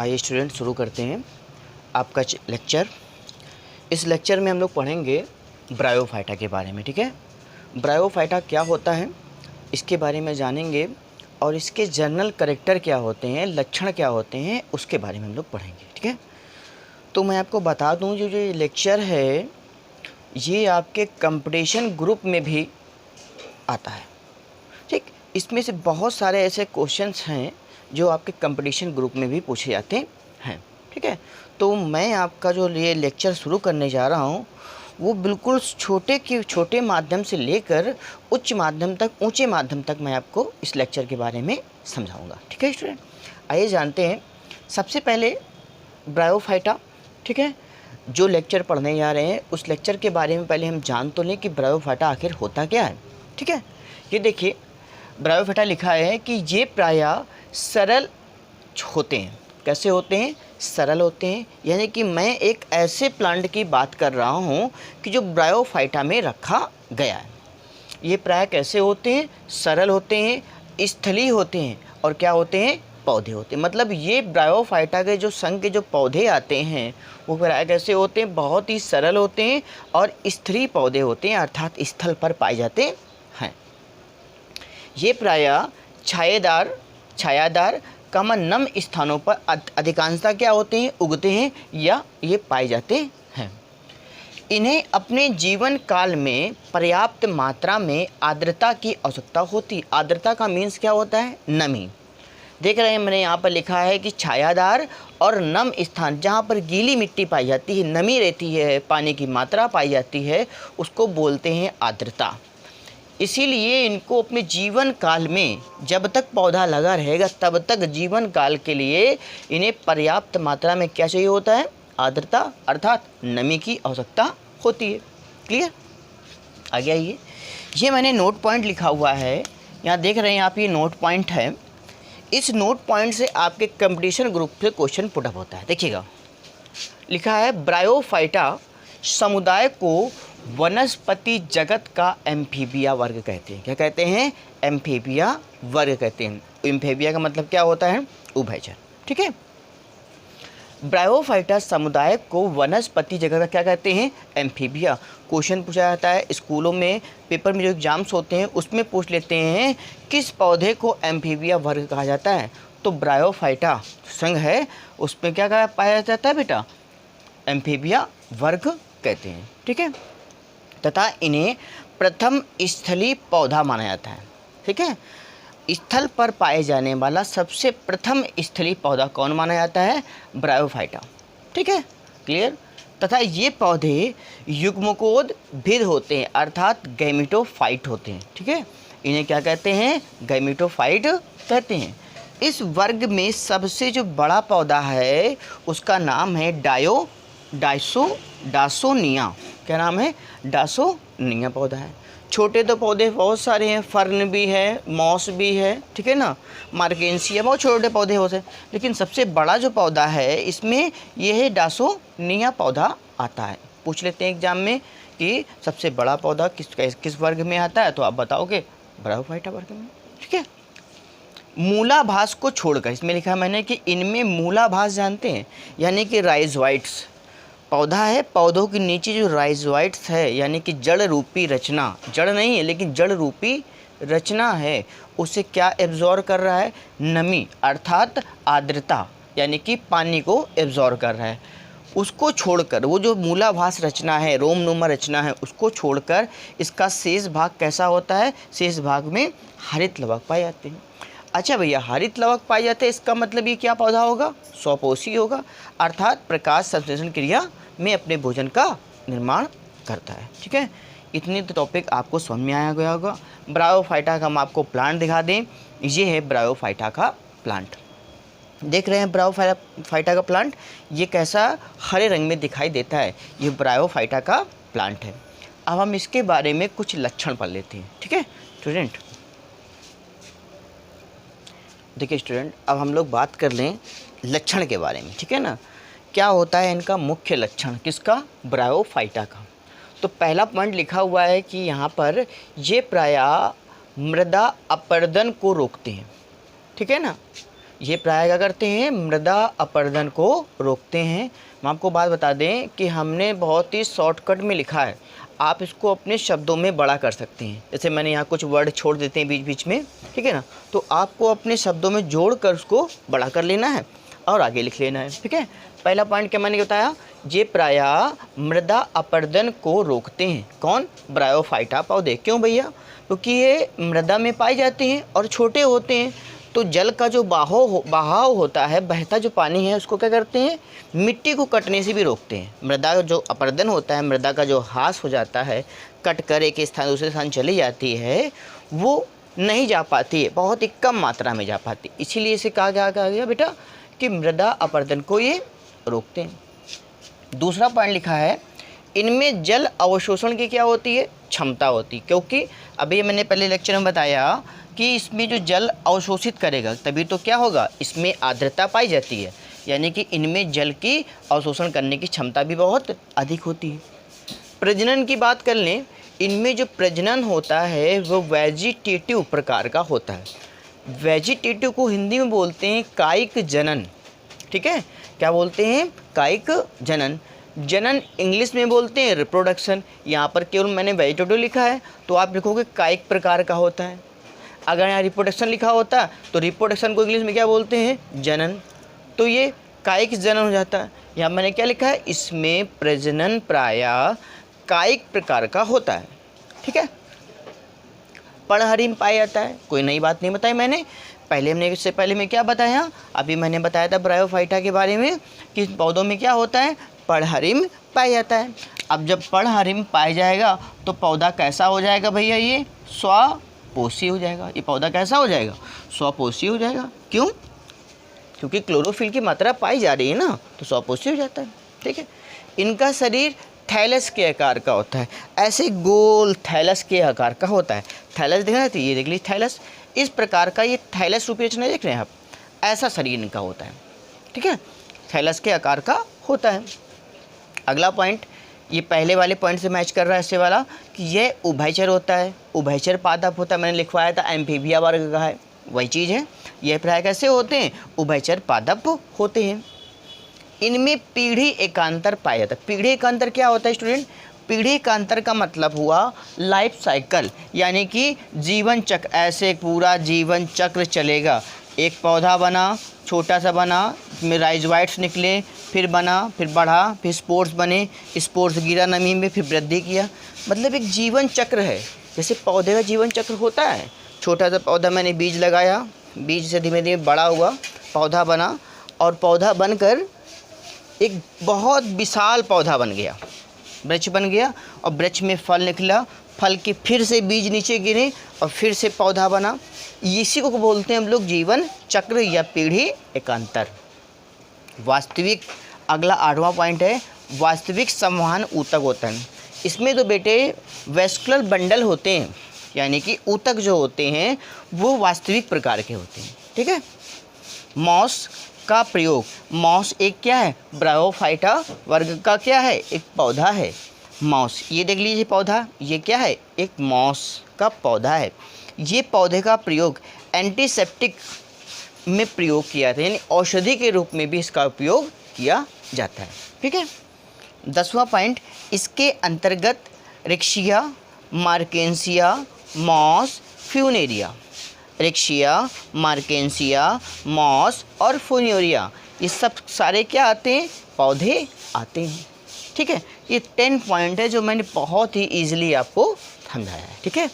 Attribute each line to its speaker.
Speaker 1: आइए स्टूडेंट शुरू करते हैं आपका लेक्चर। इस लेक्चर में हम लोग पढ़ेंगे ब्रायोफाइटा के बारे में। ठीक है, ब्रायोफाइटा क्या होता है इसके बारे में जानेंगे और इसके जनरल कैरेक्टर क्या होते हैं, लक्षण क्या होते हैं, उसके बारे में हम लोग पढ़ेंगे। ठीक है, तो मैं आपको बता दूं जो ये लेक्चर है ये आपके कंपटीशन ग्रुप में भी आता है। ठीक, इसमें से बहुत सारे ऐसे क्वेश्चंस हैं जो आपके कंपटीशन ग्रुप में भी पूछे जाते हैं। ठीक है, तो मैं आपका जो ये लेक्चर शुरू करने जा रहा हूँ वो बिल्कुल छोटे माध्यम से लेकर उच्च माध्यम तक, ऊंचे माध्यम तक मैं आपको इस लेक्चर के बारे में समझाऊंगा। ठीक है स्टूडेंट, आइए जानते हैं सबसे पहले ब्रायोफाइटा। ठीक है, जो लेक्चर पढ़ने जा रहे हैं उस लेक्चर के बारे में पहले हम जान तो लें कि ब्रायोफाइटा आखिर होता क्या है। ठीक है, ये देखिए ब्रायोफाइटा लिखा है कि ये प्रायः सरल होते हैं। कैसे होते हैं? सरल होते हैं। यानी कि मैं एक ऐसे प्लांट की बात कर रहा हूँ कि जो ब्रायोफाइटा में रखा गया है। ये प्रायः कैसे होते हैं? सरल होते हैं, स्थलीय होते हैं और क्या होते हैं? पौधे होते हैं। मतलब ये ब्रायोफाइटा के जो संघ के जो पौधे आते हैं वो प्रायः कैसे होते हैं? बहुत ही सरल होते हैं और स्थलीय पौधे होते हैं, अर्थात स्थल पर पाए जाते हैं। ये प्रायः छायादार नम स्थानों पर अधिकांशतः क्या होते हैं? उगते हैं या ये पाए जाते हैं। इन्हें अपने जीवन काल में पर्याप्त मात्रा में आर्द्रता की आवश्यकता होती है। आर्द्रता का मीन्स क्या होता है? नमी। देख रहे हैं मैंने यहाँ पर लिखा है कि छायादार और नम स्थान, जहाँ पर गीली मिट्टी पाई जाती है, नमी रहती है, पानी की मात्रा पाई जाती है, उसको बोलते हैं आर्द्रता। इसीलिए इनको अपने जीवन काल में, जब तक पौधा लगा रहेगा तब तक जीवन काल के लिए इन्हें पर्याप्त मात्रा में क्या चाहिए होता है? आर्द्रता, अर्थात नमी की आवश्यकता होती है। क्लियर? आगे आइए, ये मैंने नोट पॉइंट लिखा हुआ है, यहाँ देख रहे हैं आप, ये नोट पॉइंट है। इस नोट पॉइंट से आपके कंपटीशन ग्रुप से क्वेश्चन पुटअप होता है। देखिएगा, लिखा है ब्रायोफाइटा समुदाय को वनस्पति जगत का एम्फीबिया वर्ग कहते हैं। क्या कहते हैं? एम्फीबिया वर्ग कहते हैं। एम्फीबिया का मतलब क्या होता है? उभयचर। ठीक है, ब्रायोफाइटा समुदाय को वनस्पति जगत का क्या कहते हैं? एम्फीबिया। क्वेश्चन पूछा जाता है स्कूलों में, पेपर में जो एग्जाम्स होते हैं उसमें पूछ लेते हैं किस पौधे को एम्फीबिया वर्ग कहा जाता है। तो ब्रायोफाइटा संघ है उसमें क्या पाया जाता है बेटा? एम्फीबिया वर्ग कहते हैं। ठीक है, तथा इन्हें प्रथम स्थलीय पौधा माना जाता है। ठीक है, स्थल पर पाए जाने वाला सबसे प्रथम स्थलीय पौधा कौन माना जाता है? ब्रायोफाइटा। ठीक है, क्लियर? तथा ये पौधे युग्मकोद्भिद होते हैं, अर्थात गैमेटोफाइट होते हैं। ठीक है, इन्हें क्या कहते हैं? गैमेटोफाइट कहते हैं। इस वर्ग में सबसे जो बड़ा पौधा है उसका नाम है डासोनिया। क्या नाम है? डासोनिया पौधा है। छोटे तो पौधे बहुत सारे हैं, फर्न भी है, मॉस भी है, ठीक है ना, मार्केंसिया, बहुत छोटे पौधे होते हैं, लेकिन सबसे बड़ा जो पौधा है इसमें यह है डासोनिया पौधा आता है। पूछ लेते हैं एग्जाम में कि सबसे बड़ा पौधा किस वर्ग में आता है, तो आप बताओगे ब्रायोफाइटा वर्ग में। ठीक है, मूलाभास को छोड़कर, इसमें लिखा है मैंने कि इनमें मूलाभास जानते हैं, यानी कि राइजोइट्स पौधा है, पौधों के नीचे जो राइजोइट्स है यानी कि जड़ रूपी रचना, जड़ नहीं है लेकिन जड़ रूपी रचना है, उसे क्या एब्जॉर्ब कर रहा है? नमी, अर्थात आर्द्रता, यानी कि पानी को एब्जॉर्ब कर रहा है। उसको छोड़कर वो जो मूलाभास रचना है, रोमनुमा रचना है, उसको छोड़कर इसका शेष भाग कैसा होता है? शेष भाग में हरित लवक पाए जाते हैं। अच्छा भैया, हरित लवक पाए जाते हैं, इसका मतलब ये क्या पौधा होगा? स्वपोषी होगा, अर्थात प्रकाश संश्लेषण क्रिया में अपने भोजन का निर्माण करता है। ठीक है, इतनी तो टॉपिक आपको समझ में आया गया होगा। ब्रायोफाइटा का हम आपको प्लांट दिखा दें, ये है ब्रायोफाइटा का प्लांट। देख रहे हैं ब्रायोफाइटा का प्लांट, ये कैसा हरे रंग में दिखाई देता है, ये ब्रायोफाइटा का प्लांट है। अब हम इसके बारे में कुछ लक्षण पढ़ लेते हैं। ठीक है स्टूडेंट, देखिए स्टूडेंट, अब हम लोग बात कर लें लक्षण के बारे में। ठीक है ना, क्या होता है इनका मुख्य लक्षण? किसका? ब्रायोफाइटा का। तो पहला पॉइंट लिखा हुआ है कि यहाँ पर ये प्रायः मृदा अपरदन को रोकते हैं। ठीक है ना, ये प्राय क्या करते हैं, मृदा अपरदन को रोकते हैं। हम आपको बात बता दें कि हमने बहुत ही शॉर्टकट में लिखा है, आप इसको अपने शब्दों में बड़ा कर सकते हैं। जैसे मैंने यहाँ कुछ वर्ड छोड़ देते हैं बीच बीच में, ठीक है ना, तो आपको अपने शब्दों में जोड़ कर उसको बड़ा कर लेना है और आगे लिख लेना है, ठीक है। पहला पॉइंट क्या मैंने बताया, ये प्रायः मृदा अपरदन को रोकते हैं। कौन, ब्रायोफाइटा पौधे। क्यों भैया, क्योंकि ये मृदा में पाए जाते हैं और छोटे होते हैं, तो जल का जो बहाव होता है, बहता जो पानी है, उसको क्या करते हैं, मिट्टी को कटने से भी रोकते हैं। मृदा जो अपरदन होता है, मृदा का जो ह्रास हो जाता है, कट कर एक स्थान दूसरे स्थान चली जाती है, वो नहीं जा पाती है, बहुत ही कम मात्रा में जा पाती। इसीलिए इसे कहा गया बेटा कि मृदा अपरदन को ये रोकते हैं। दूसरा पॉइंट लिखा है, इनमें जल अवशोषण की क्या होती है, क्षमता होती है। क्योंकि अभी मैंने पहले लेक्चर में बताया कि इसमें जो जल अवशोषित करेगा तभी तो क्या होगा, इसमें आर्द्रता पाई जाती है, यानी कि इनमें जल की अवशोषण करने की क्षमता भी बहुत अधिक होती है। प्रजनन की बात कर लें, इनमें जो प्रजनन होता है वो वेजिटेटिव प्रकार का होता है। वेजिटेटिव को हिंदी में बोलते हैं कायिक जनन, ठीक है। क्या बोलते हैं, कायिक जनन। जनन इंग्लिश में बोलते हैं रिप्रोडक्शन। यहाँ पर केवल मैंने वेजिटेटिव लिखा है तो आप लिखोगे कायिक प्रकार का होता है। अगर यहाँ रिप्रोडक्शन लिखा होता तो रिप्रोडक्शन को इंग्लिश में क्या बोलते हैं, जनन। तो ये कायिक जनन हो जाता है। यहाँ मैंने क्या लिखा है, इसमें प्रजनन प्रायः कायिक प्रकार का होता है, ठीक है। पर्णहरित में पाया जाता है, कोई नई बात नहीं बताई मैंने। पहले हमने इससे पहले मैं क्या बताया, अभी मैंने बताया था ब्रायोफाइटा के बारे में कि पौधों में क्या होता है, पर्णहरित में पाया जाता है। अब जब पर्णहरित में पाया जाएगा तो पौधा कैसा हो जाएगा भैया, ये स्वपोषी हो जाएगा। ये पौधा कैसा हो जाएगा, स्वपोषी हो जाएगा। क्यों, क्योंकि क्लोरोफिल की मात्रा पाई जा रही है ना, तो स्वपोषी हो जाता है, ठीक है। इनका शरीर थैलस के आकार का होता है, ऐसे गोल थैलस के आकार का होता है। थैलस दिख रहा है, ये देख लीजिए थैलस, इस प्रकार का ये थैलस रूपी रचना देख रहे हैं आप, ऐसा शरीर इनका होता है, ठीक है, थैलस के आकार का होता है। अगला पॉइंट, ये पहले वाले पॉइंट से मैच कर रहा है, ऐसे वाला कि ये उभयचर होता है, उभयचर पादप होता है। मैंने लिखवाया था एम्फीबिया वर्ग का है, वही चीज़ है। यह प्राय कैसे होते हैं, उभयचर पादप होते हैं। इनमें पीढ़ी एकांतर पाया जाता है। पीढ़ी एकांतर क्या होता है स्टूडेंट, पीढ़ी एकांतर का मतलब हुआ लाइफ साइकिल, यानी कि जीवन चक्र, ऐसे पूरा जीवन चक्र चलेगा। एक पौधा बना, छोटा सा बना, में राइजोइट्स निकले, फिर बना, फिर बढ़ा, फिर स्पोर्स बने, स्पोर्स गिरा नमी में, फिर वृद्धि किया। मतलब एक जीवन चक्र है, जैसे पौधे का जीवन चक्र होता है। छोटा सा पौधा मैंने बीज लगाया, बीज से धीमे धीमे बड़ा हुआ, पौधा बना, और पौधा बनकर एक बहुत विशाल पौधा बन गया, वृक्ष बन गया, और वृक्ष में फल निकला, फल के फिर से बीज नीचे गिरे और फिर से पौधा बना। इसी को बोलते हैं हम लोग जीवन चक्र या पीढ़ी एकांतर। वास्तविक, अगला 8वां पॉइंट है, वास्तविक संवहन ऊतक होता है। इसमें तो बेटे वेस्कुलर बंडल होते हैं, यानी कि ऊतक जो होते हैं वो वास्तविक प्रकार के होते हैं, ठीक है। मॉस का प्रयोग, मॉस एक क्या है, ब्रायोफाइटा वर्ग का क्या है, एक पौधा है मॉस। ये देख लीजिए पौधा, ये क्या है, एक मॉस का पौधा है। ये पौधे का प्रयोग एंटीसेप्टिक में प्रयोग किया था, यानी औषधि के रूप में भी इसका उपयोग किया जाता है, ठीक है। 10वां पॉइंट, इसके अंतर्गत Riccia, Marchantia, moss, Funaria, Riccia, Marchantia, moss और फ्यूनेरिया, ये सब सारे क्या आते हैं, पौधे आते हैं, ठीक है। ये 10 पॉइंट है जो मैंने बहुत ही ईजिली आपको समझाया है, ठीक है।